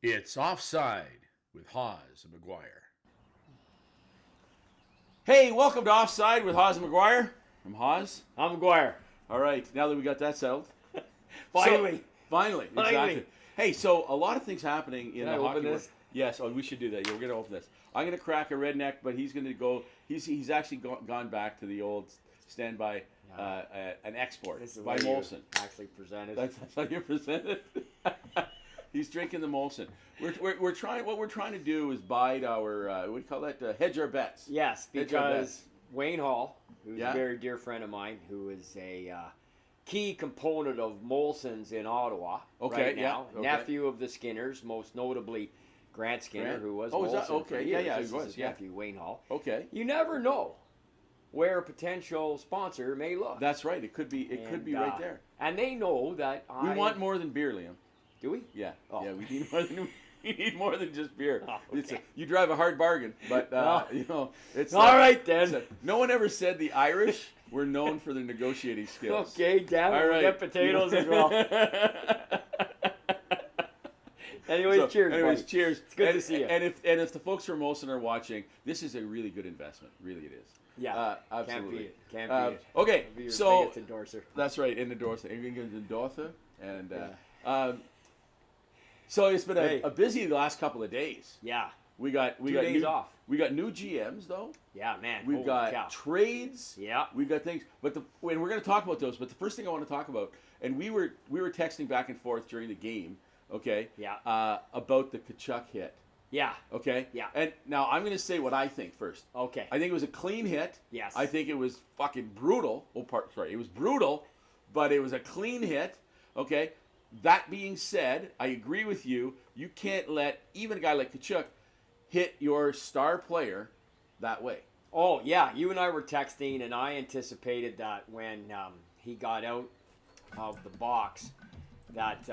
It's Offside with Hawes and Maguire. Hey, welcome to Offside with Hawes and Maguire. I'm Hawes. I'm Maguire. All right, now that we got that settled. Finally. Finally, exactly. Hey, so a lot of things happening in Can the I hockey open world. this? Yes, we should do that. Yeah, we're going to open this. I'm going to crack a redneck, but he's going to go. He's actually gone baback to the old standby, an export This is by what you Molson. actually presented. That's how you present it. He's drinking the Molson. We're trying. What we're trying to do is bide our what do you call that? Hedge our bets. Yes, Hedge our because bets. Wayne Hall, who's Yeah. a very dear friend of mine, who is a key component of Molson's in Ottawa Okay, right yeah, now, okay. nephew of the Skinners, most notably Grant Skinner, Grant? who was Oh, is that- Molson okay, for yeah, years. yeah, This he is was, his yeah. nephew, Wayne Hall. Okay. You never know where a potential sponsor may look. That's right. It could be. It could And, be right there. And they know that We want more than beer, Liam. Do we? Yeah. Oh. Yeah. We need more than. We need more than just beer. Oh, It's okay. you drive a hard bargain, but Well, you know it's all right, then. it's no one ever said the Irish were known for their negotiating skills. Okay, damn it, All we'll right. get potatoes as well. Anyways, So, cheers, anyways, buddy. cheers. It's good and, to see you. And if the folks from Molson are watching, this is a really good investment. Really, it is. Yeah, Absolutely. Can't beat it. Okay, I'll be your so biggest endorser. that's right, in endorser, and so it's been Hey. a busy the last couple of days. Yeah, We got 2 days new, off. We got new GMs though. Yeah, man. We've holy got cow. trades. Yeah. We've got things, and we're going to talk about those. But the first thing I want to talk about, and we were texting back and forth during the game, okay? Yeah. About the Tkachuk hit, Yeah. okay? Yeah. And now I'm going to say what I think first. Okay. I think it was a clean hit. Yes. I think it was fucking brutal. It was brutal, but it was a clean hit. Okay. That being said, I agree with you. You can't let even a guy like Tkachuk hit your star player that way. Oh, yeah. You and I were texting, and I anticipated that when he got out of the box, that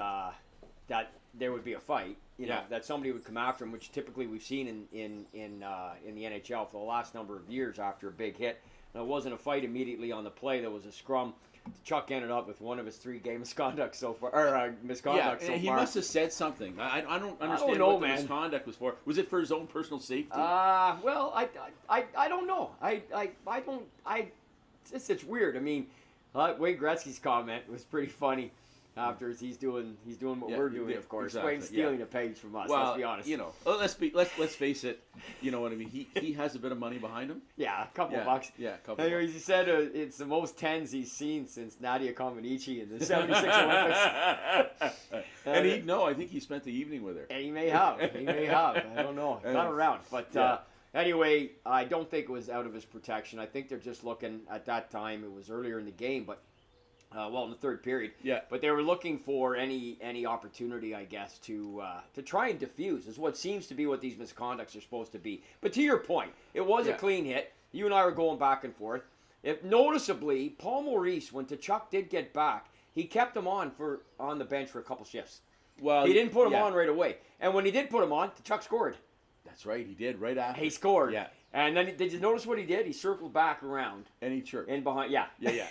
there would be a fight. You know, Yeah. that somebody would come after him, which typically we've seen in the NHL for the last number of years after a big hit. And it wasn't a fight immediately on the play. There was a scrum. Chuck ended up with one of his 3-game misconduct so far, or misconduct so he far. must have said something. I don't understand know, what the man. misconduct was for. Was it for his own personal safety? Well, I don't know. It's weird. I mean, Wayne Gretzky's comment was pretty funny. After he's doing what Yeah, we're doing, of course. exactly, Wayne's stealing a page from us. Well, Let's be honest. you know, let's face it. You know what I mean. He has a bit of money behind him. Yeah, a couple Yeah, bucks. yeah, a couple Anyways, he said it's the most tens he's seen since Nadia Comaneci in the '76 Olympics. And he'd know. I think he spent the evening with her. And he may have. I don't know. Not around. But Yeah. anyway, I don't think it was out of his protection. I think they're just looking at that time. It was earlier in the game, but in the third period. Yeah. But they were looking for any opportunity, I guess, to try and diffuse. Is what seems to be what these misconducts are supposed to be. But to your point, it was a clean hit. You and I were going back and forth. If noticeably, Paul Maurice, when Tkachuk did get back, he kept him on the bench for a couple shifts. Well, He didn't put him yeah. on right away. And when he did put him on, Tkachuk scored. That's right. He did right after. He scored. Yeah. And then did you notice what he did? He circled back around And he chirped. and behind. Yeah. Yeah.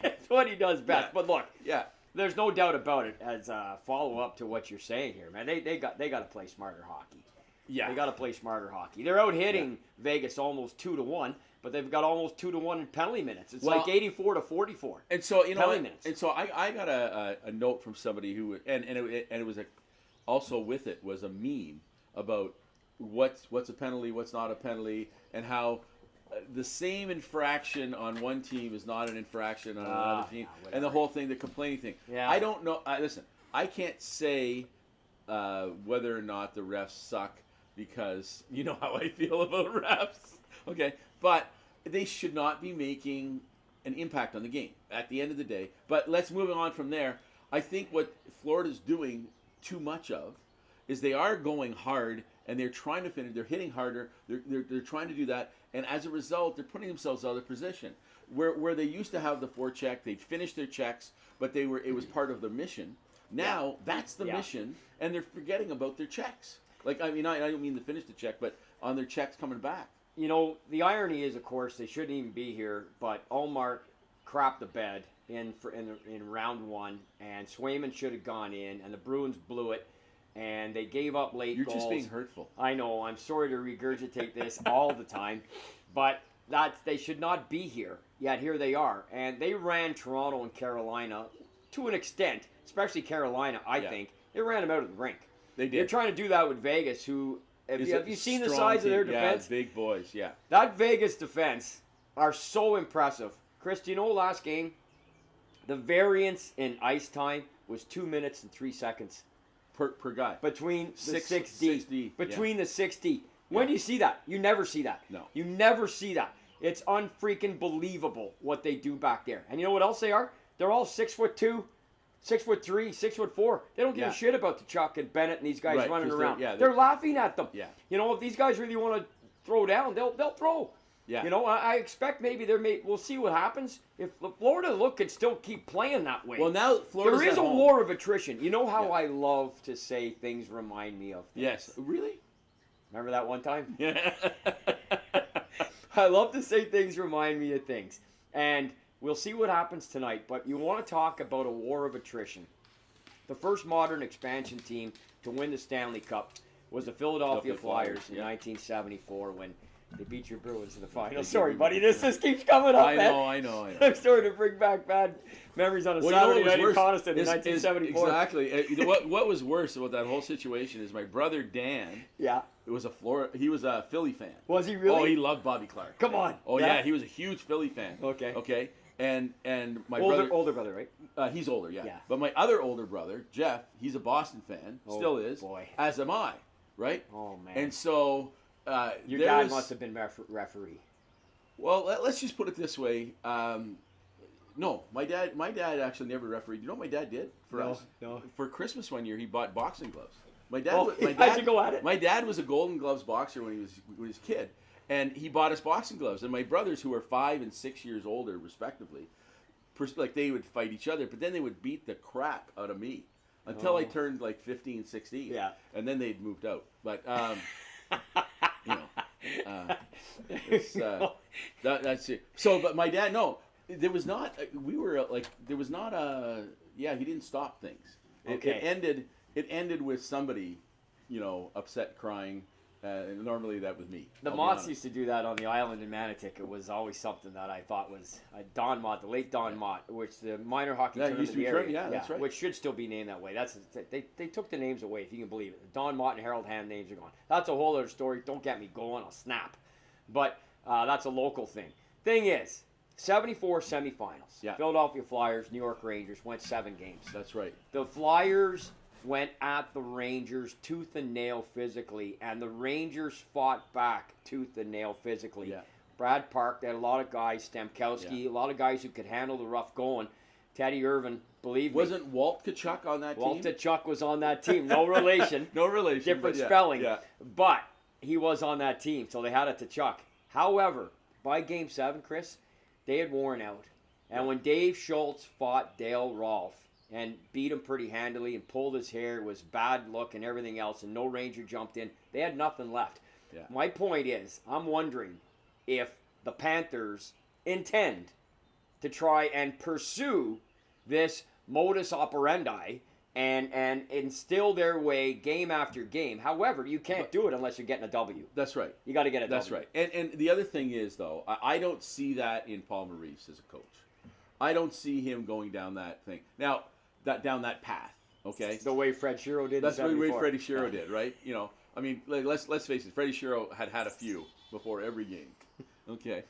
That's what he does best. Yeah. But look, Yeah. there's no doubt about it. As a follow up to what you're saying here, man, they got to play smarter hockey. Yeah. They got to play smarter hockey. They're out hitting Vegas almost 2-1, but they've got almost 2-1 in penalty minutes. It's like 84-44. And so you know, penalty minutes. and so I got a note from somebody who and it was also with it was a meme about what's a penalty, what's not a penalty, and how the same infraction on one team is not an infraction on another team, whatever. and the whole thing, the complaining thing. Yeah. I don't know. Listen, I can't say whether or not the refs suck because you know how I feel about refs. Okay, but they should not be making an impact on the game at the end of the day. But let's move on from there. I think what Florida's doing too much of is they are going hard and they're trying to finish. They're hitting harder. They're trying to do that, and as a result, they're putting themselves out of position. Where they used to have the forecheck, they'd finish their checks, but it was part of their mission. Now that's the mission, and they're forgetting about their checks. Like I mean, I don't mean to finish the check, but on their checks coming back. You know, the irony is, of course, they shouldn't even be here, but Allmark crapped the bed in round one, and Swayman should have gone in, and the Bruins blew it. and they gave up late You're goals. just being hurtful. I know. I'm sorry to regurgitate this all the time, but they should not be here. Yet here they are, and they ran Toronto and Carolina to an extent, especially Carolina. I think they ran them out of the rink. They did. They're trying to do that with Vegas, who have you seen the size of their defense? Yeah, big boys. Yeah. That Vegas defense are so impressive. Chris, do you know last game, the variance in ice time was 2 minutes and 3 seconds. Per guy. Between the 6 60. Between the 60. When do you see that? You never see that. No. You never see that. It's unfreaking believable what they do back there. And you know what else they are? They're all 6'2", 6'3", 6'4". They don't give a shit about Tkachuk and Bennett and these guys running around. They're laughing at them. Yeah. You know, if these guys really want to throw down, they'll throw. Yeah. You know, I expect maybe we'll see what happens. If Florida can still keep playing that way. Well, now Florida's there is at a home. war of attrition. You know how I love to say things remind me of things? Yes. Really? Remember that one time? Yeah. I love to say things remind me of things. And we'll see what happens tonight. But you want to talk about a war of attrition. The first modern expansion team to win the Stanley Cup was the Philadelphia Flyers in 1974 when they beat your Bruins in the final. Sorry, buddy. This keeps coming up, I know. I'm starting to bring back bad memories on a Saturday night in Coniston in 1974. Exactly. What was worse about that whole situation is my brother Dan. Yeah. He was a Philly fan. Was he really? Oh, he loved Bobby Clark. Come on. Oh yeah, he was a huge Philly fan. Okay. Okay. And my older brother, right? He's older, yeah. Yeah. But my other older brother, Jeff, he's a Boston fan, still is. Boy. As am I, right? Oh man. And so your dad must have been referee. Well, let's just put it this way. No, my dad actually never refereed. You know what my dad did for us? No. For Christmas one year, he bought boxing gloves. My dad, how'd you go at it? My dad was a Golden Gloves boxer when he was a kid, and he bought us boxing gloves. And my brothers, who are 5 and 6 years older, respectively, like they would fight each other, but then they would beat the crap out of me until I turned like 15, 16. Yeah. And then they'd moved out. But that's it. So, but my dad, no, there was not. We were like, there was not a. Yeah, he didn't stop things. It ended with somebody, upset, crying. Normally that was me. The Motts used to do that on the island in Manotick. It was always something that I thought was Don Mott, the late Don Mott, which the minor hockey tournament used to be in the area, yeah, that's right. which should still be named that way. They took the names away, if you can believe it. Don Mott and Harold Ham names are gone. That's a whole other story. Don't get me going. I'll snap. But that's a local thing. Thing is, 74 semifinals. Yeah. Philadelphia Flyers, New York Rangers went 7 games. That's right. The Flyers went at the Rangers tooth and nail physically, and the Rangers fought back tooth and nail physically. Yeah. Brad Park, they had a lot of guys, Stamkowski, a lot of guys who could handle the rough going. Teddy Irvin, believe me. Wasn't Walt Tkachuk on that team? Walt Tkachuk was on that team. No relation. No relation. Different but spelling. Yeah. But he was on that team, so they had a Tkachuk. However, by Game 7, Chris, they had worn out. And when Dave Schultz fought Dale Rolfe and beat him pretty handily and pulled his hair, it was bad look and everything else, and no Ranger jumped in, they had nothing left. Yeah. My point is, I'm wondering if the Panthers intend to try and pursue this modus operandi and instill their way game after game. However, you can't do it unless you're getting a W. That's right. You got to get a W. That's right. And the other thing is, though, I don't see that in Paul Maurice as a coach. I don't see him going down that thing. Now, down that path, okay? The way Fred Shero did. That's the way Freddie Shero did, right? I mean, let's face it. Freddie Shero had a few before every game, okay?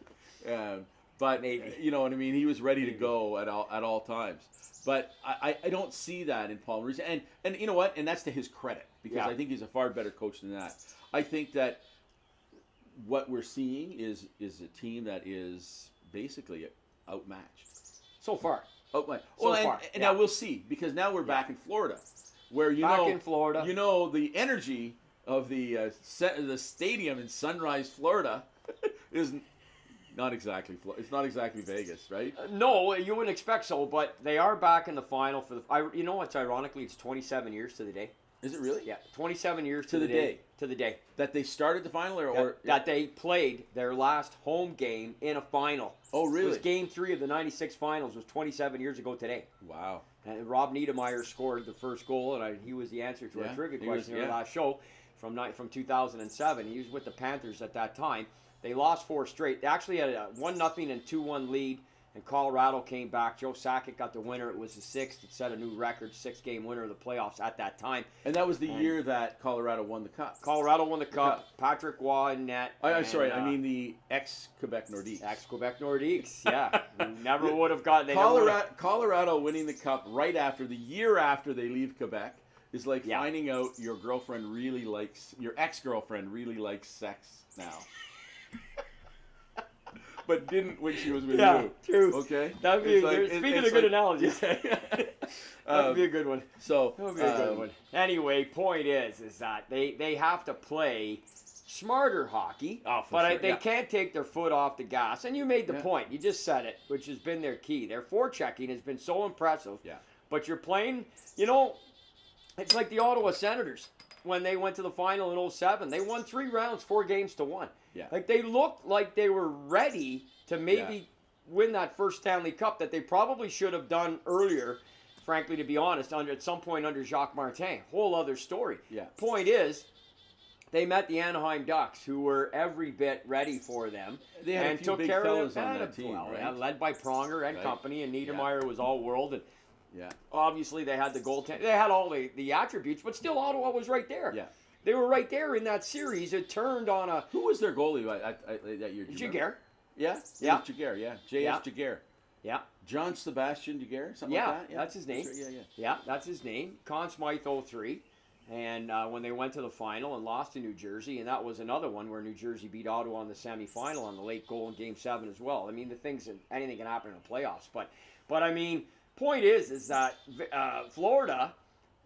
But Maybe. You know what I mean. He was ready to go at all times. But I don't see that in Paul Maurice, and you know what? And that's to his credit, because I think he's a far better coach than that. I think that what we're seeing is a team that is basically outmatched. So far. Outmatched. So far. And now we'll see, because now we're back in Florida, where in Florida, the energy of the stadium in Sunrise, Florida, is not exactly. It's not exactly Vegas, right? No, you wouldn't expect so, but they are back in the final for the. You know what's ironically, it's 27 years to the day. Is it really? Yeah, 27 years To the day. To the day. That they started the final, or That they played their last home game in a final. Oh, really? It was Game 3 of the '96 finals. Was 27 years ago today. Wow. And Rob Niedermeyer scored the first goal, and he was the answer to our trivia question in our last show from 2007. He was with the Panthers at that time. They lost 4 straight. They actually had a 1-0 and 2-1 lead, and Colorado came back. Joe Sakic got the winner. It was the 6th. It set a new record, 6-game winner of the playoffs at that time. And that was the year that Colorado won the Cup. Colorado won the Cup. Patrick Waugh in net. I'm sorry. I mean the ex-Quebec Nordiques. Ex-Quebec Nordiques, yeah. Never would have gotten... Colorado winning the Cup right after, the year after they leave Quebec, is like finding out your ex-girlfriend really likes sex now. But didn't when she was with you. Yeah, true. Okay? That'd be speaking of good analogies. That would be a good one. So, that would be a good one. Anyway, point is that they have to play smarter hockey, they can't take their foot off the gas. And you made the point. You just said it, which has been their key. Their forechecking has been so impressive. Yeah. But you're playing, it's like the Ottawa Senators when they went to the final in 2007. They won 3 rounds, 4 games to 1. Yeah. Like they looked like they were ready to maybe win that first Stanley Cup that they probably should have done earlier, frankly, to be honest, at some point under Jacques Martin. Whole other story. Yeah. Point is, they met the Anaheim Ducks, who were every bit ready for them. They had and a few took big care fellas of them. on that team, right? Led by Pronger and company, and Niedermeyer was all world. And obviously they had the goaltender. They had all the attributes, but still Ottawa was right there. Yeah. They were right there in that series. It turned on a... Who was their goalie that year? Jaguar. Yeah? Yeah. Jaguar, yeah. J.S. Jaguar. Yeah. John Sebastian Jaguar, something like that? Yeah, that's his name. Right. Yeah, that's his name. Conn Smythe 03. And when they went to the final and lost to New Jersey, and that was another one where New Jersey beat Ottawa in the semifinal on the late goal in Game 7 as well. I mean, anything can happen in the playoffs. But I mean, point is that Florida...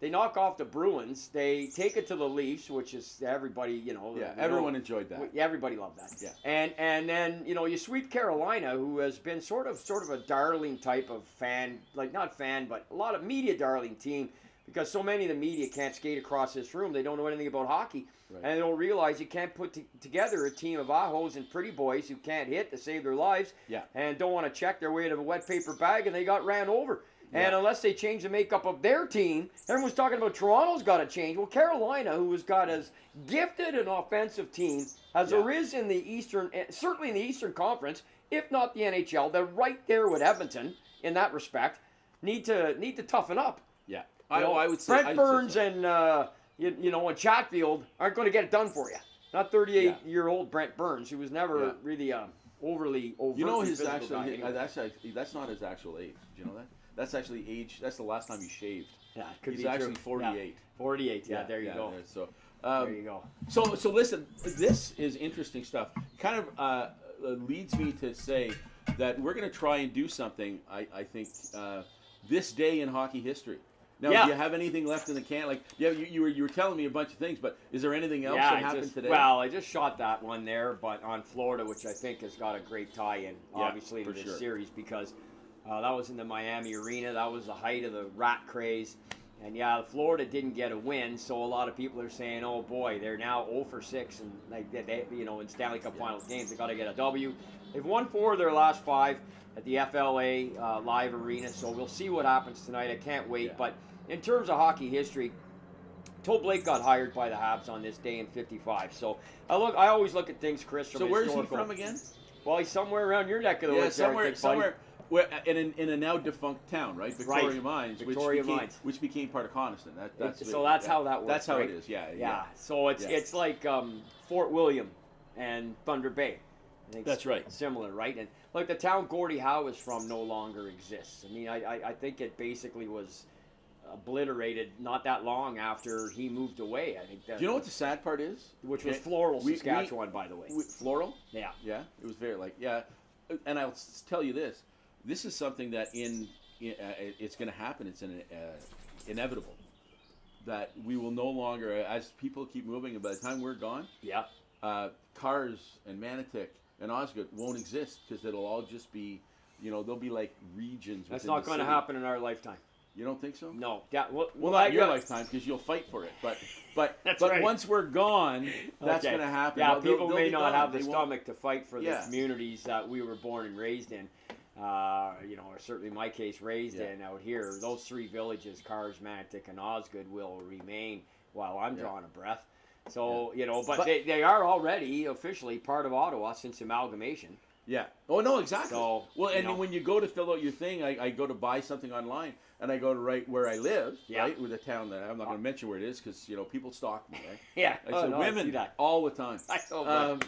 They knock off the Bruins. They take it to the Leafs, which is everybody, everyone enjoyed that. Everybody loved that. Yeah. And then, you sweep Carolina, who has been sort of a darling type of fan, like not fan, but a lot of media darling team, because so many of the media can't skate across this room. They don't know anything about hockey. Right. And they don't realize you can't put together a team of ahos and pretty boys who can't hit to save their lives and don't want to check their way to a wet paper bag, and they got ran over. And unless they change the makeup of their team, everyone's talking about Toronto's got to change. Well, Carolina, who has got as gifted an offensive team as there is in the Eastern, certainly in the Eastern Conference, if not the NHL, they're right there with Edmonton in that respect. Need to toughen up. Yeah, I would say Brent Burns and and Chatfield aren't going to get it done for you. Not 38-year-old Brent Burns, who was never really overly his actual anyway. That's not his actual age. Do you know that? That's actually age. That's the last time he shaved. Yeah, could He's be actually true. 48. 48. Yeah, there you go. So there you go. So listen, this is interesting stuff. Kind of leads me to say that we're going to try and do something. I think this day in hockey history. Now, do you have anything left in the can? Like, you were telling me a bunch of things, but is there anything else that happened today? Well, I just shot that one there, but on Florida, which I think has got a great tie-in, obviously, to this series, because that was in the Miami arena. That was the height of the rat craze. And Florida didn't get a win, so a lot of people are saying, "Oh boy, they're now 0 for 6, and in Stanley Cup Finals games, they got to get a W." They've won 4 of their last 5 at the FLA Live Arena, so we'll see what happens tonight. I can't wait. But in terms of hockey history, Toe Blake got hired by the Habs on this day in '55. So I always look at things, Chris. From so where's he from again? Well, he's somewhere around your neck of the woods. Somewhere. In a now defunct town, right? Victoria Mines, which became part of Coniston. That's how that works. That's how it is. Yeah. So it's like Fort William and Thunder Bay. I think that's right. Similar, right? And like the town Gordie Howe is from no longer exists. I mean, I think it basically was obliterated not that long after he moved away. I think. Do you know what the sad part is? Which was Floral, Saskatchewan, by the way. Floral? Yeah. Yeah. It was very and I'll tell you this. This is something that it's going to happen. It's inevitable that we will no longer, as people keep moving, and by the time we're gone, Cars and Manotick and Osgood won't exist because it'll all just be, they'll be like regions. That's not going to happen in our lifetime. You don't think so? No. Yeah, well, not your lifetime, because you'll fight for it. But right. once we're gone, that's Okay. going to happen. Yeah, They'll people may be not gone. have the They won't- stomach to fight for the Yeah. communities that we were born and raised in. Or certainly my case, raised in out here. Those three villages, Cars, Mantic, and Osgood, will remain while I'm drawing a breath. So, but they are already officially part of Ottawa since amalgamation. Yeah. Oh, no, exactly. So, well, and when you go to fill out your thing, I go to buy something online, and I go to write where I live, right, with a town that I'm not going to mention where it is, because, people stalk me, right? Yeah. I say women all the time. I know,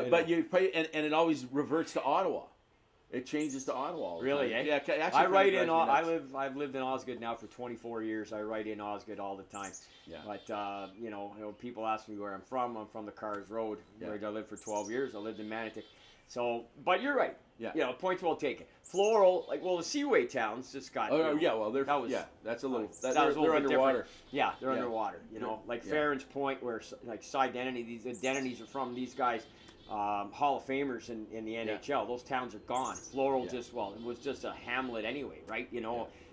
but you pay, and it always reverts to Ottawa. It changes to Ottawa all the Really, time. eh? Yeah, actually, I write in. I've lived in Osgood now for 24 years. I write in Osgood all the time. Yeah. But people ask me where I'm from. I'm from the Cars Road, where I lived for 12 years. I lived in Manitic. So, but you're right. Yeah. Points well taken. Floral, the Seaway towns just got. Well, that's a little. They're underwater. Yeah, they're underwater. Farron's Point, where Side Identity, these identities are from these guys. Hall of Famers in the NHL. Those towns are gone. Floral it was just a hamlet anyway, right?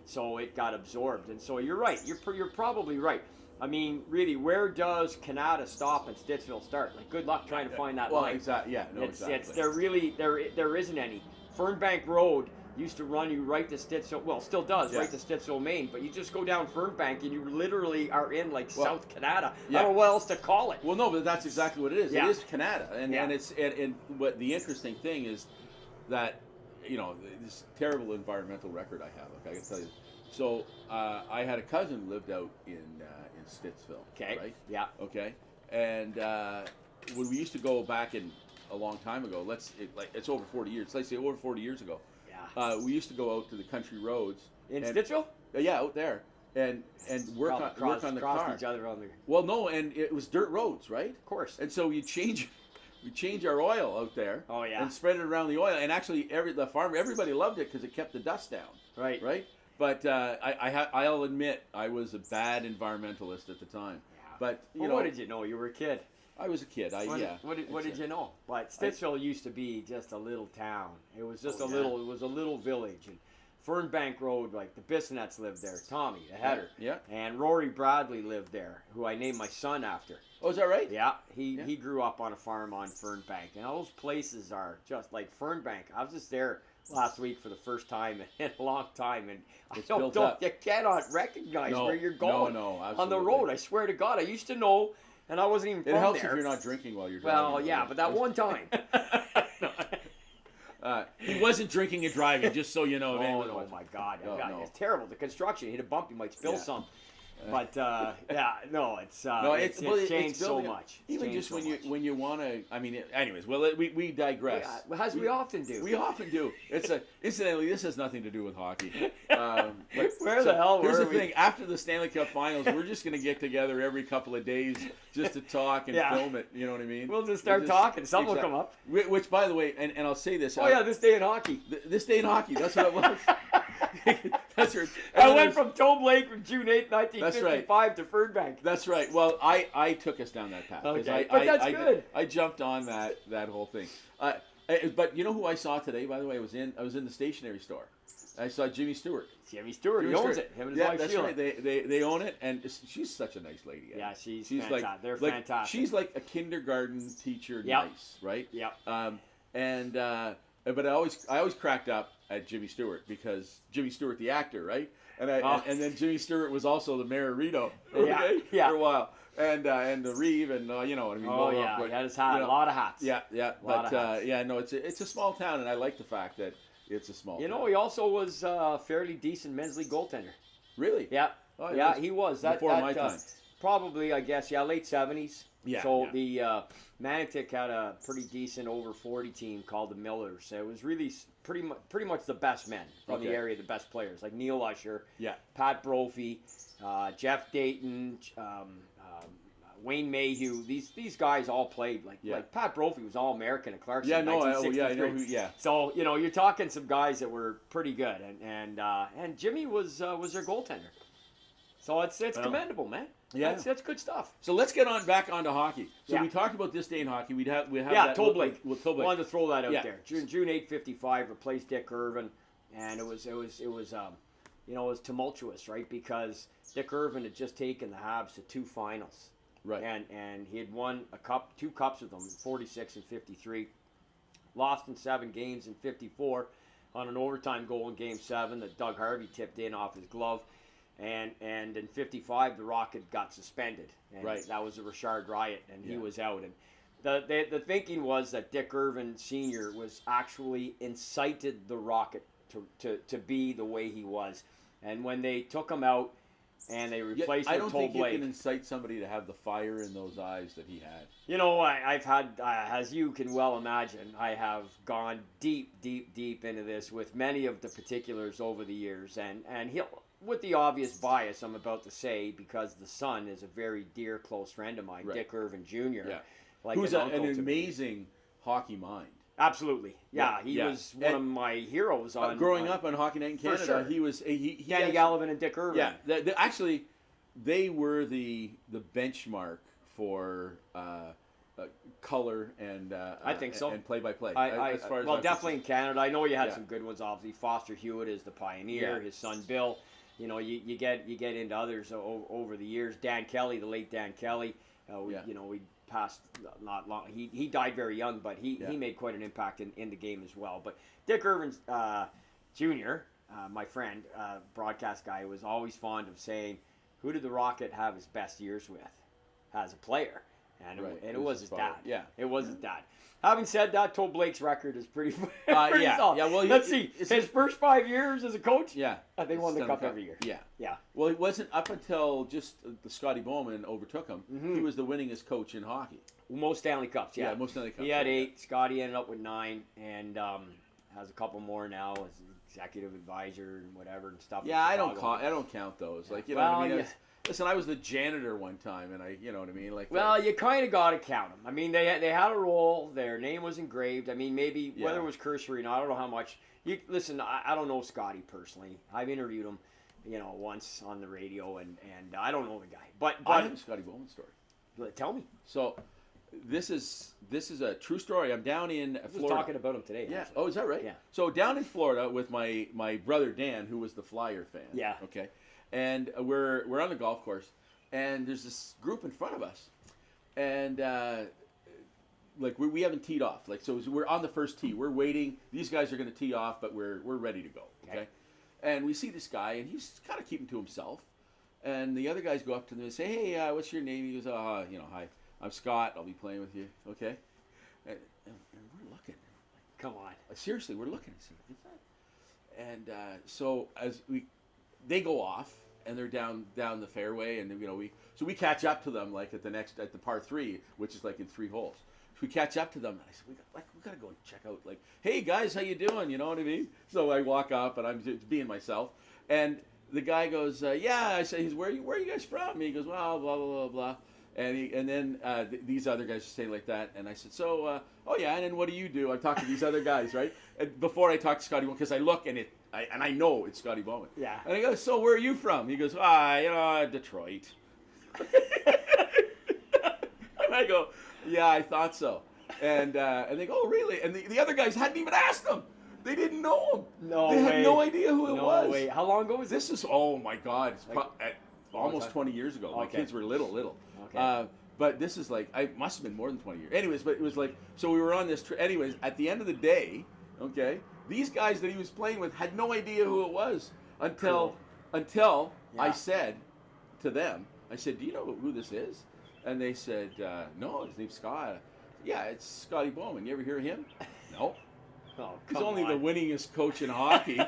So it got absorbed. And so you're right. You're probably right. I mean, really, where does Canada stop and Stittsville start? Good luck trying to find that line. Exactly. Yeah, no, exactly. There isn't any. Fernbank Road used to run you right to Stittsville. Well, still does, right to Stittsville, Maine. But you just go down Fernbank and you literally are in South Canada. I don't know what else to call it. Well, no, but that's exactly what it is. Yeah. It is Canada, and it's and what the interesting thing is that this terrible environmental record I have. I can tell you. So I had a cousin who lived out in Stittsville. Okay. Right. Yeah. Okay. And when we used to go back in a long time ago, it's over 40 years. Let's say over 40 years ago. We used to go out to the country roads in Stittsville. Yeah, out there, and work on the car. Each other on the. Well, no, and it was dirt roads, right? Of course. And so we change our oil out there. Oh yeah. And spread it around the oil, and actually everybody loved it because it kept the dust down. Right. Right. But I'll admit I was a bad environmentalist at the time. Yeah. But what did you know? You were a kid. I was a kid. What did you know? But Stittsville used to be just a little town. It was just It was a little village. And Fernbank Road, the Bissonets lived there. Tommy, the header. Yeah. And Rory Bradley lived there, who I named my son after. Oh, is that right? Yeah. He grew up on a farm on Fernbank, and all those places are just like Fernbank. I was just there last week for the first time in a long time, and you cannot recognize where you're going on the road. I swear to God, I used to know. And I wasn't even from there. It helps if you're not drinking while you're driving. Well, yeah, but that one time. He wasn't drinking and driving, just so you know. Oh, my God. It's terrible. The construction, you hit a bump, you might spill some. But, it's changed so much. Even just when you want to, anyways, we digress. Yeah, as we often do. We often do. Incidentally, this has nothing to do with hockey. Where the hell were we? Here's the thing. After the Stanley Cup Finals, we're just going to get together every couple of days just to talk and film it. You know what I mean? We'll just start talking. Something will come up. Which, by the way, and I'll say this. This day in hockey. This day in hockey. That's what it was. That's right. I went from Tobe Lake from June 8, 1955 to Fernbank. That's right. Well, I took us down that path. Okay. But that's good. I jumped on that whole thing. But you know who I saw today, by the way? I was in the stationery store. I saw Jimmy Stewart. Jimmy Stewart, he owns it. Him and his wife that's Sheila. Right. They own it, and she's such a nice lady. Yeah, she's fantastic. They're fantastic. She's like a kindergarten teacher, nice, right? Yeah. But I always cracked up at Jimmy Stewart because Jimmy Stewart, the actor, right? And then Jimmy Stewart was also the mayor of Reno, for a while, and the Reeve, and you know what I mean. Oh yeah, he had his hat, a lot of hats. Yeah. But it's a small town, and I like the fact that it's a small. town. He also was a fairly decent men's league goaltender. Really? Yeah. Oh, he was. Before my time. Probably, I guess, late 70s. Yeah. So the Manitic had a pretty decent over 40 team called the Millers. It was really pretty much the best men from the area, the best players like Neil Usher, Pat Brophy, Jeff Dayton, Wayne Mayhew. These guys all played like Pat Brophy was all American at Clarkson. I know who. So you're talking some guys that were pretty good, and Jimmy was their goaltender. So it's commendable, man. Yeah, that's good stuff. So let's get back onto hockey. So we talked about this day in hockey. We have that. Tobe Lake. Tobe Lake. Wanted to throw that out there. June 8, 55 replaced Dick Irvin, and it was was tumultuous, right? Because Dick Irvin had just taken the Habs to 2 finals. Right. And he had won 2 cups with them, 46 and 53. Lost in 7 games in 54 on an overtime goal in Game 7 that Doug Harvey tipped in off his glove. And in 55, the Rocket got suspended. And right. That was the Richard riot, and he was out. And the thinking was that Dick Irvin Sr. was actually incited the Rocket to be the way he was. And when they took him out and they replaced I with don't Toe think Blake, you can incite somebody to have the fire in those eyes that he had. I've had, as you can well imagine, I have gone deep into this with many of the particulars over the years. And he'll, with the obvious bias I'm about to say, because the son is a very dear, close friend of mine, Right. Dick Irvin Jr. Yeah. Like Who's an an uncle to me. amazing hockey mind. Absolutely. Yeah, he was one of my heroes on growing up on Hockey Night in Canada. sure. He was he Danny actually, Gallivan and Dick Irvin. Yeah, actually, they were the benchmark for color and I think so. and play-by-play. As far as definitely in Canada. I know you had Yeah. some good ones. Obviously, Foster Hewitt is the pioneer. Yeah. His son Bill. You get into others over the years. Dan Kelly, the late Dan Kelly. We passed not long. He died very young, but he made quite an impact in the game as well. But Dick Irvin Jr., my friend, broadcast guy, was always fond of saying, "Who did the Rocket have his best years with as a player?" And it was his dad. Yeah. It was his dad. Having said that, Toe Blake's record is pretty yeah. solid. Yeah, well, let's see. His first 5 years as a coach, Yeah. they won the Stanley cup every year. Yeah. Yeah. Well, it wasn't up until just the Scotty Bowman overtook him. Mm-hmm. He was the winningest coach in hockey. Most Stanley Cups, yeah. Yeah, most Stanley Cups. He had 8. Scotty ended up with 9, and has a couple more now as an executive advisor and whatever and stuff. Yeah, in I don't Chicago. I don't count those. Like, you know Well, what I mean? yeah. Listen, I was the janitor one time, and you know what I mean? Like, Well, you kind of got to count them. I mean, they had a role. Their name was engraved. I mean, maybe whether it was cursory or not, I don't know how much. Listen, I don't know Scotty personally. I've interviewed him, once on the radio, and I don't know the guy. But I have a Scotty Bowman story. Tell me. So, this is a true story. I'm down in I was Florida. talking about him today. Yeah. Actually. Oh, is that right? Yeah. So down in Florida with my brother Dan, who was the Flyer fan. Yeah. Okay. And we're on the golf course, and there's this group in front of us, and like we haven't teed off. Like, so we're on the first tee. We're waiting. These guys are going to tee off, but we're ready to go. Okay. And we see this guy, and he's kind of keeping to himself. And the other guys go up to him and say, "Hey, what's your name?" He goes, "Hi, I'm Scott. I'll be playing with you." Okay. And we're looking. Come on. Seriously, we're looking. I said, "What's that?" And so as they go off, and they're down the fairway, and we catch up to them like at the par 3, which is like in 3 holes. So we catch up to them, and I said, we gotta go and check out. Like, "Hey guys, how you doing?" You know what I mean? So I walk up, and I'm just being myself, and the guy goes, "Yeah." I say, "Where are you guys from?" And he goes, "Well, blah blah blah blah." And then these other guys are saying like that, and I said, "So, oh yeah, and then what do you do?" I talk to these other guys, right? And before I talk to Scotty Bowman, because I look and I know it's Scotty Bowman. Yeah. And I go, "So where are you from?" He goes, "Detroit." And I go, "Yeah, I thought so." And they go, "Oh, really?" And the other guys hadn't even asked him. They didn't know him. No They way. had no idea who it was. No way. How long ago was this? This is, oh my God, it's Like, almost time? 20 years ago. My Okay. kids were little. Okay. But this is like, I must have been more than 20 years. Anyways, but it was like, so we were on this trip. Anyways, at the end of the day, okay, these guys that he was playing with had no idea who it was until Yeah. I said to them, I said, "Do you know who this is?" And they said, "No, his name's Scott." "Yeah, it's Scotty Bowman. You ever hear of him?" "No." Oh, He's come only on. the winningest coach in hockey.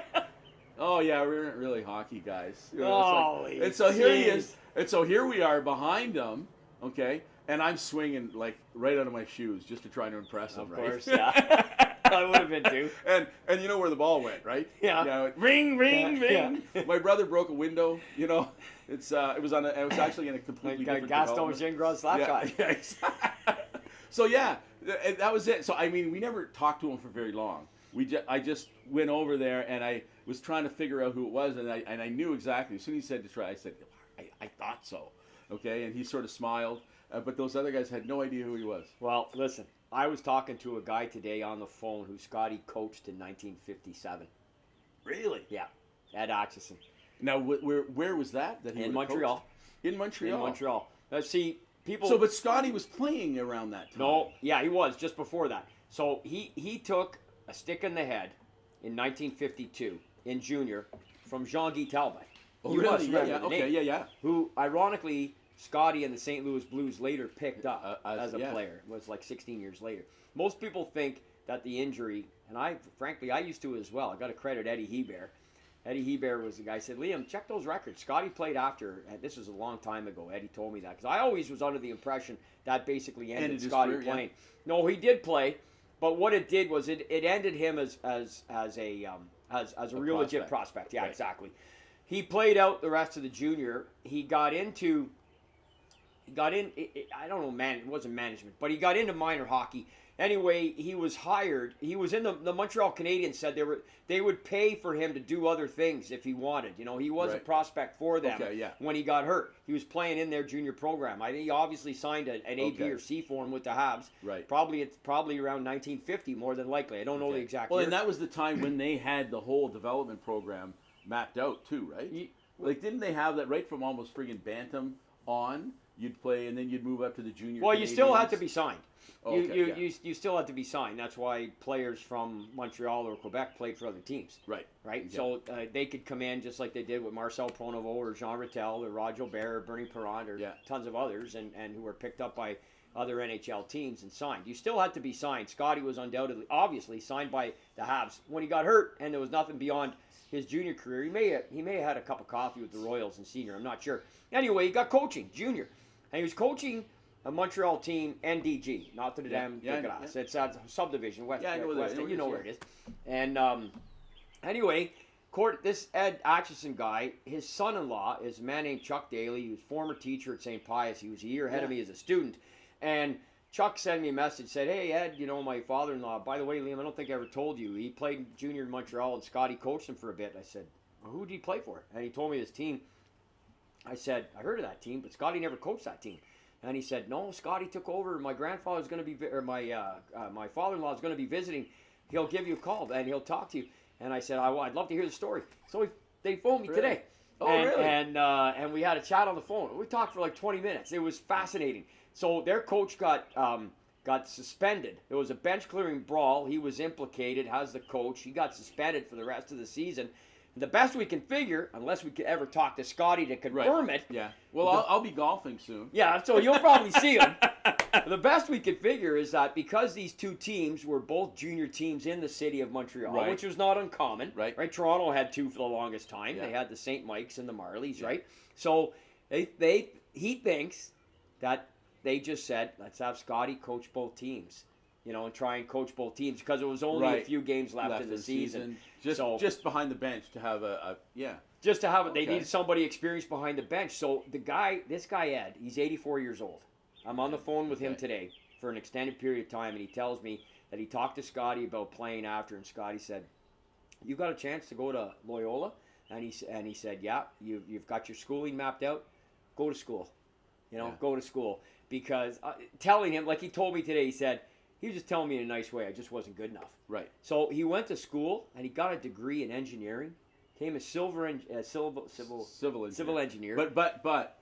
"Oh yeah, we aren't really hockey guys." You know, Holy and so here he jeez. is, and so here we are behind him, okay, and I'm swinging like right out of my shoes just to try to impress him, Of right? course, yeah. I would have been too. and you know where the ball went, right? Yeah. Ring, ring, Yeah, ring. yeah. My brother broke a window. You know, it was actually in a completely Like different Gaston development. Gingras slap shot. Yeah, exactly. So yeah, that was it. So I mean, we never talked to him for very long. I just went over there and I was trying to figure out who it was, and I knew exactly. As soon as he said Detroit, I said, I thought so. Okay, and he sort of smiled, but those other guys had no idea who he was. Well, listen, I was talking to a guy today on the phone who Scotty coached in 1957. Really? Yeah, Ed Atchison. Now, where was that he In would have Montreal. coached? In Montreal. In Montreal. See, people. So, but Scotty was playing around that time. No, yeah, he was just before that. So he took a stick in the head in 1952 in junior from Jean-Guy Talbot. Oh, You really? must remember the Okay, name. yeah. Who, ironically, Scotty and the St. Louis Blues later picked up as a yeah. player. It was like 16 years later. Most people think that the injury, and I used to as well. I got to credit Eddie Hebert. Eddie Hebert was the guy who said, Liam, check those records. Scotty played after, and this was a long time ago. Eddie told me that, because I always was under the impression that basically ended Scotty career, playing. Yeah. No, he did play, but what it did was it ended him as a real legit prospect. Yeah, right. Exactly. He played out the rest of the junior. He got in. I don't know, man. It wasn't management, but he got into minor hockey. Anyway, he was hired. He was in the Montreal Canadiens. Said they would pay for him to do other things if he wanted. You know, he was a prospect for them. Okay, yeah. When he got hurt, he was playing in their junior program. I think he obviously signed an A, B, or C form with the Habs. Right. It's probably around 1950, more than likely. I don't know the exact year. Well, and that was the time when they had the whole development program mapped out too, right? Like, didn't they have that right from almost friggin' bantam on? You'd play, and then you'd move up to the junior. Well, you still had to be signed. Oh, okay, you still had to be signed. That's why players from Montreal or Quebec played for other teams. Right. Right? Yeah. So they could come in just like they did with Marcel Pronovo or Jean Rattel or Roger Aubert or Bernie Perrant or tons of others and who were picked up by other NHL teams and signed. You still had to be signed. Scotty was obviously signed by the Habs. When he got hurt and there was nothing beyond his junior career, he may have had a cup of coffee with the Royals in senior. I'm not sure. Anyway, he got coaching, junior. And he was coaching a Montreal team, NDG, not to the damn Ticketas. It's a subdivision, West. I know West, you know where it is. And anyway, this Ed Atchison guy, his son-in-law is a man named Chuck Daly. He was former teacher at St. Pius. He was a year ahead of me as a student. And Chuck sent me a message, said, hey, Ed, my father-in-law, by the way, Liam, I don't think I ever told you. He played junior in Montreal, and Scotty coached him for a bit. I said, well, who did he play for? And he told me his team. I said, I heard of that team, but Scotty never coached that team. And he said, no, Scotty took over. My grandfather's going to be, or my father-in-law is going to be visiting. He'll give you a call and he'll talk to you. And I said, I'd love to hear the story. So they phoned me today. Oh, really? And we had a chat on the phone. We talked for like 20 minutes. It was fascinating. So their coach got suspended. It was a bench clearing brawl. He was implicated as the coach. He got suspended for the rest of the season. The best we can figure, unless we could ever talk to Scotty to confirm it. Yeah. Well, I'll be golfing soon. Yeah, so you'll probably see him. The best we could figure is that because these two teams were both junior teams in the city of Montreal, which was not uncommon. Right. Toronto had two for the longest time. Yeah. They had the St. Mike's and the Marlies, right? So he thinks that they just said, let's have Scotty coach both teams. And try and coach both teams because there was only a few games left in the season. Just behind the bench to have Just to have it. They needed somebody experienced behind the bench. So this guy Ed, he's 84 years old. I'm on the phone with him today for an extended period of time, and he tells me that he talked to Scotty about playing after, and Scotty said, "You got a chance to go to Loyola?" And he said, "Yeah, you've got your schooling mapped out. Go to school. Go to school." Because telling him, like he told me today, he said. He was just telling me in a nice way. I just wasn't good enough. Right. So he went to school and he got a degree in engineering. Became a civil engineer.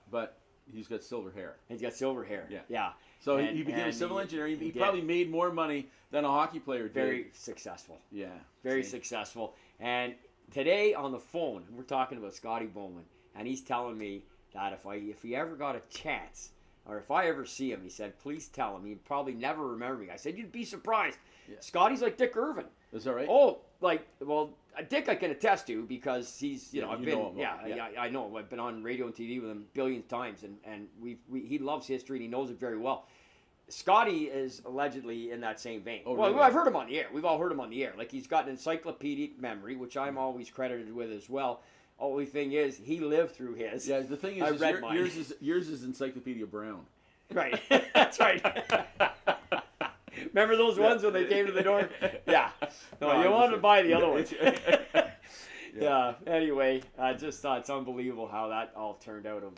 But he's got silver hair. He's got silver hair. Yeah. So he became a civil engineer. He probably made more money than a hockey player did. Very successful. Yeah. Very successful. And today on the phone, we're talking about Scotty Bowman, and he's telling me that if he ever got a chance. Or if I ever see him, he said, please tell him. He'd probably never remember me. I said, you'd be surprised. Yeah. Scotty's like Dick Irvin. Is that right? Oh, Dick I can attest to because he's, I know him. I know him. I've been on radio and TV with him billions of times, and he loves history and he knows it very well. Scotty is allegedly in that same vein. Oh, really? I've heard him on the air. We've all heard him on the air. Like he's got an encyclopedic memory, which I'm always credited with as well. Only thing is, he lived through his. Yeah, the thing is, yours is Encyclopedia Brown. Right, that's right. Remember those ones when they came to the door? Yeah. No, you wanted to buy the other ones. Yeah. Anyway, I just thought it's unbelievable how that all turned out of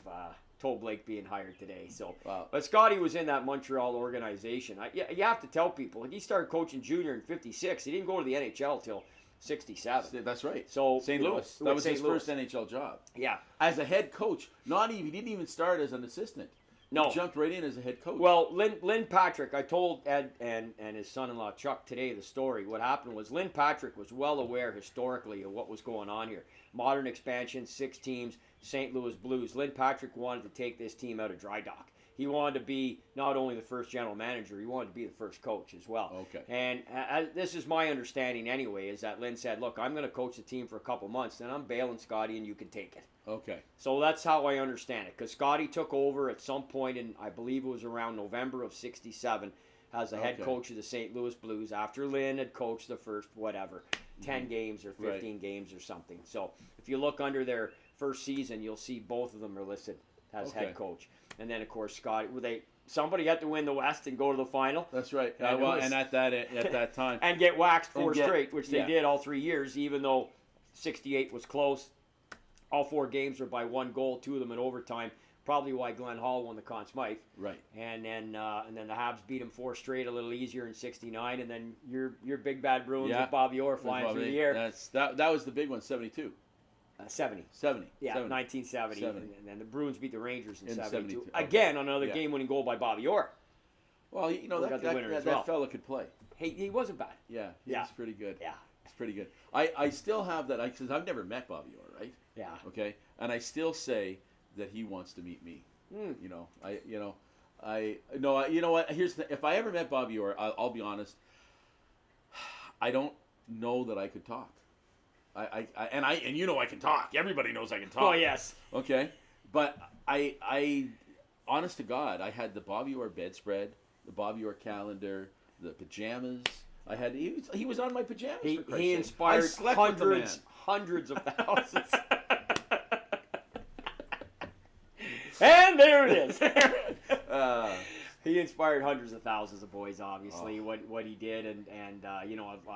Toll Blake being hired today. So, But Scotty was in that Montreal organization. You have to tell people. He started coaching junior in '56. He didn't go to the NHL till 67. That's right. So St. you know, Louis. That with was St. his Louis. first NHL job. Yeah. As a head coach. He didn't even start as an assistant. No. He jumped right in as a head coach. Well, Lynn Patrick, I told Ed and his son-in-law Chuck today the story. What happened was Lynn Patrick was well aware historically of what was going on here. Modern expansion, 6 teams, St. Louis Blues. Lynn Patrick wanted to take this team out of dry dock. He wanted to be not only the first general manager, he wanted to be the first coach as well. Okay. And this is my understanding anyway, is that Lynn said, look, I'm going to coach the team for a couple months, then I'm bailing Scotty and you can take it. Okay. So that's how I understand it, because Scotty took over at some point in, I believe it was around November of 67, as the head coach of the St. Louis Blues, after Lynn had coached the first, 10 games or 15 games or something. So if you look under their first season, you'll see both of them are listed as head coach. And then, of course, Scotty, somebody had to win the West and go to the final. That's right. And at that time. And get waxed 4 straight, which they yeah. did all 3 years, even though 68 was close. All 4 games were by 1 goal, 2 of them in overtime. Probably why Glenn Hall won the Conn Smythe. Right. And then the Habs beat him 4 straight, a little easier in 69. And then your big bad Bruins with Bobby Orr flying through the air. That was the big one, 72. 70. 70. Yeah, 70. 1970. 70. And then the Bruins beat the Rangers in 72. 72. Okay. Again, on another game-winning goal by Bobby Orr. Well, that fella could play. He wasn't bad. Yeah, he's pretty good. Yeah. It's pretty good. I still have that, because I've never met Bobby Orr, right? Yeah. Okay? And I still say that he wants to meet me. You know what? Here's if I ever met Bobby Orr, I'll be honest. I don't know that I could talk. And you know I can talk. Everybody knows I can talk. Oh yes. Okay, but I honest to God, I had the Bobby Orr bedspread, the Bobby Orr calendar, the pajamas. I had he was on my pajamas. He inspired hundreds of thousands. And there it is. He inspired hundreds of thousands of boys, obviously, what he did, and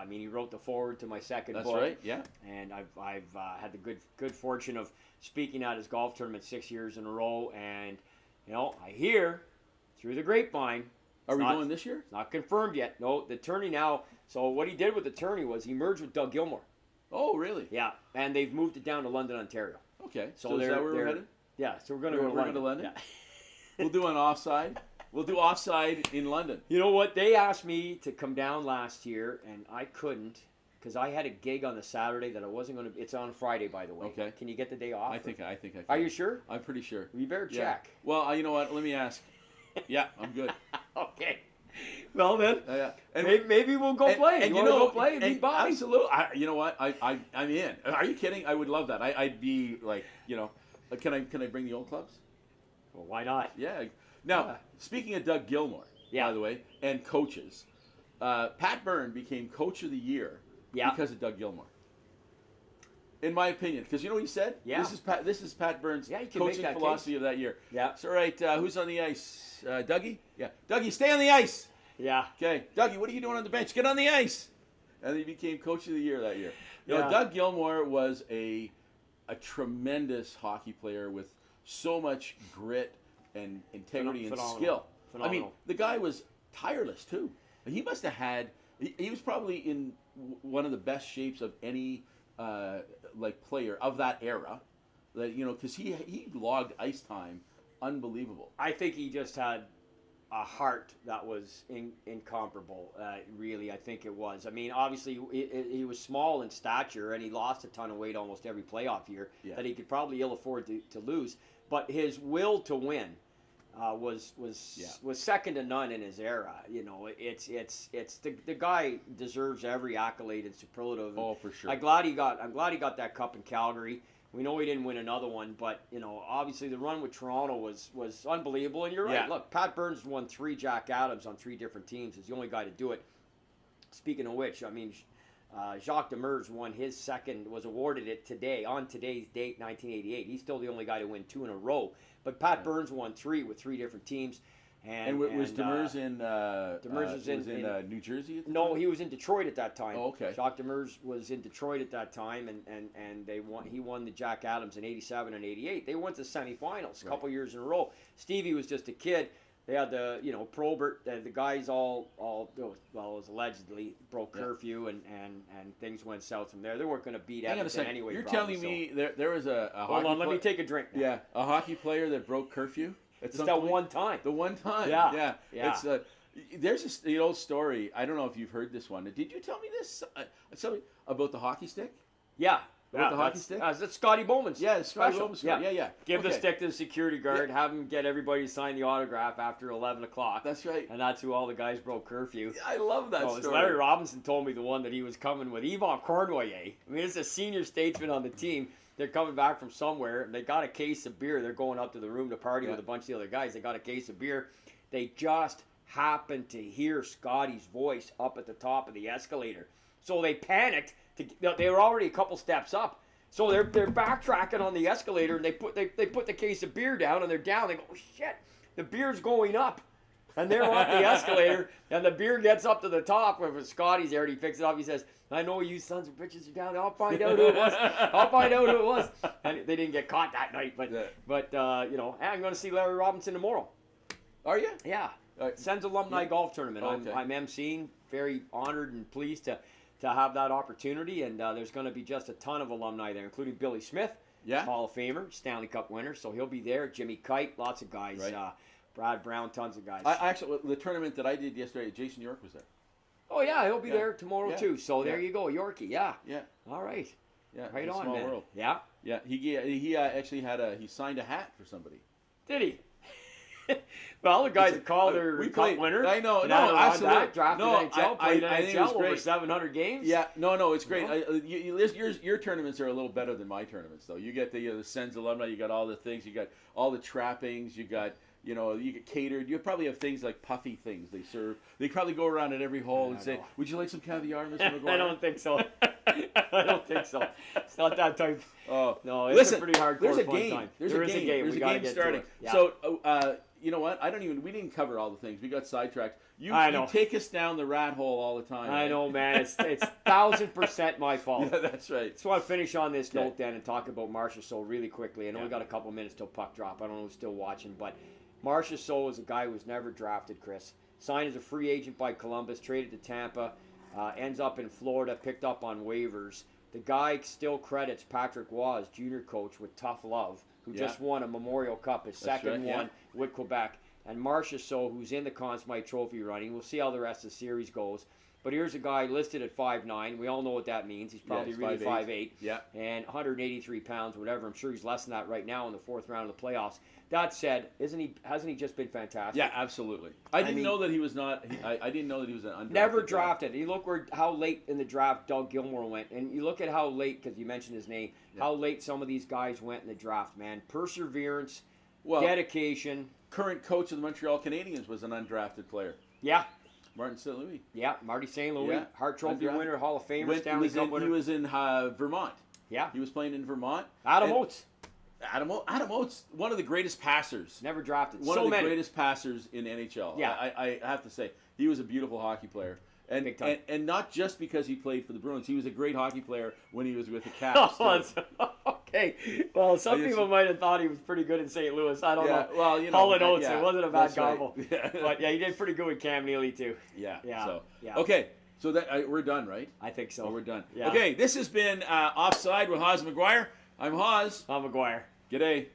he wrote the foreword to my second book. That's right, yeah. And I've had the good fortune of speaking at his golf tournament 6 years in a row, and I hear through the grapevine. Are we going this year? It's not confirmed yet. No, the tourney now. So what he did with the tourney was he merged with Doug Gilmour. Oh, really? Yeah, and they've moved it down to London, Ontario. Okay, so is that where we're headed? Yeah, so we're going to go to London. Yeah. We'll do an offside. We'll do offside in London. You know what? They asked me to come down last year, and I couldn't because I had a gig on the Saturday that I wasn't going to. It's on Friday, by the way. Okay. Can you get the day off? I think I can. Are you sure? I'm pretty sure. Well, you better check. Yeah. Well, you know what? Let me ask. Yeah, I'm good. Okay. Well then, and maybe we'll go play. And you want to go play and meet Bobby? Absolutely. You know what? I'm in. Are you kidding? I would love that. I'd be like, can I bring the old clubs? Well, why not? Yeah. Now, speaking of Doug Gilmour, by the way, and coaches, Pat Byrne became Coach of the Year because of Doug Gilmour. In my opinion, because you know what he said? Yeah. This is Pat Byrne's coaching that philosophy case. of that year. Yeah. So, right, who's on the ice? Dougie? Yeah. Dougie, stay on the ice. Yeah. Okay. Dougie, what are you doing on the bench? Get on the ice. And he became Coach of the Year that year. Doug Gilmour was a tremendous hockey player with so much grit and integrity and skill. Phenomenal. I mean, the guy was tireless too. He must have had. He was probably in one of the best shapes of any player of that era. Because he logged ice time, unbelievable. I think he just had a heart that was incomparable. Really, I think it was. I mean, obviously he was small in stature and he lost a ton of weight almost every playoff year that he could probably ill afford to lose. But his will to win was second to none in his era. It's the guy deserves every accolade and superlative. Oh, for sure. I'm glad he got that cup in Calgary. We know he didn't win another one, but obviously the run with Toronto was unbelievable. And you're right. Yeah. Look, Pat Burns won 3 Jack Adams on 3 different teams. He's the only guy to do it. Speaking of which, I mean, Jacques Demers won his second, was awarded it today, on today's date, 1988. He's still the only guy to win 2 in a row. But Pat Burns won 3 with 3 different teams. And was Demers in? Demers was in New Jersey. No, he was in Detroit at that time. Oh, okay. Jacques Demers was in Detroit at that time, and they won. He won the Jack Adams in '87 and '88. They went to semifinals a couple years in a row. Stevie was just a kid. They had the, Probert, the guys all well, it was allegedly broke curfew and things went south from there. They weren't going to beat Edmonton anyway. You're telling me there was a hold on, let me take a drink now. Yeah, a hockey player that broke curfew? It's that one time. The one time. Yeah. It's there's an old story. I don't know if you've heard this one. Did you tell me this? Something about the hockey stick? Yeah. About the hockey stick? That's Scotty Bowman's. Yeah, Scotty special. Bowman's. Yeah. Give the stick to the security guard, have him get everybody to sign the autograph after 11 o'clock. That's right. And that's who all the guys broke curfew. I love that story. Larry Robinson told me the one that he was coming with Yvon Cournoyer. I mean, it's a senior statesman on the team. They're coming back from somewhere, and they got a case of beer. They're going up to the room to party with a bunch of the other guys. They got a case of beer. They just happened to hear Scotty's voice up at the top of the escalator. So they panicked. They were already a couple steps up. So they're backtracking on the escalator, and they put the case of beer down, and they're down. They go, oh, shit, the beer's going up. And they're on the escalator, and the beer gets up to the top. When Scotty's there, and he picks it up. He says, I know you sons of bitches are down. I'll find out who it was. And they didn't get caught that night. But I'm going to see Larry Robinson tomorrow. Are you? Yeah. Sens Alumni Golf Tournament. Okay. I'm emceeing. Very honored and pleased to have that opportunity. And there's going to be just a ton of alumni there, including Billy Smith, Hall of Famer, Stanley Cup winner. So he'll be there. Jimmy Kite, lots of guys. Right. Brad Brown, tons of guys. Actually, the tournament that I did yesterday, Jason York was there. Oh, yeah, he'll be there tomorrow, too. So there you go, Yorkie, yeah. All right. Yeah, right on, small man. World. Yeah. Yeah, he actually he signed a hat for somebody. Did he? Well, the guys that call their cup winner. I know, absolutely. Drafted NHL, played I think it was NHL great. over 700 games. Yeah, no, it's great. Your tournaments are a little better than my tournaments, though. You get the Sens alumni, you got all the things, you got all the trappings, you got. You get catered. You probably have things like puffy things they serve. They probably go around at every hole and say, "Would you like some caviar, Mr. Maguire?" I don't think so. I don't think so. It's not that type. Oh no, it's a pretty hardcore. There's a fun game. time. There's a game. game. There's we a game starting. Yeah. So you know what? We didn't cover all the things. We got sidetracked. You take us down the rat hole all the time. I know, man. It's 1,000% my fault. Yeah, that's right. Just want to finish on this note then and talk about Marchessault really quickly. I know we got a couple minutes till puck drop. I don't know who's still watching, but Marchessault is a guy who was never drafted, Chris. Signed as a free agent by Columbus, traded to Tampa, ends up in Florida, picked up on waivers. The guy still credits Patrick Waugh, junior coach, with tough love, who just won a Memorial Cup, his second one with Quebec. And Marchessault, who's in the Conn Smythe Trophy running. We'll see how the rest of the series goes. But here's a guy listed at 5'9". We all know what that means. He's probably really 5'8". Yeah. And 183 pounds, whatever. I'm sure he's less than that right now in the fourth round of the playoffs. That said, hasn't he just been fantastic? Yeah, absolutely. I didn't know that he was not. I didn't know that he was an undrafted. Never drafted. You look how late in the draft Doug Gilmour went, and you look at how late, because you mentioned his name, how late some of these guys went in the draft. Man, perseverance, dedication. Current coach of the Montreal Canadiens was an undrafted player. Yeah. Martin St. Louis. Yeah, Marty St. Louis, Hart Trophy winner, Hall of Famer, Stanley Cup winner. He was in Vermont. Yeah. He was playing in Vermont. Adam Oates. Adam Oates, one of the greatest passers. Never drafted. One of the greatest passers in NHL. Yeah. I have to say, he was a beautiful hockey player. And not just because he played for the Bruins. He was a great hockey player when he was with the Caps. Okay. Well, some people might have thought he was pretty good in St. Louis. I don't know. Well, Hull and Oates, it wasn't a bad combo. Right. Yeah. But yeah, he did pretty good with Cam Neely too. Yeah. Yeah. Okay. So we're done, right? I think so. We're done. Yeah. Okay. This has been Offside with Hawes and Maguire. I'm Hawes. I'm Maguire. G'day.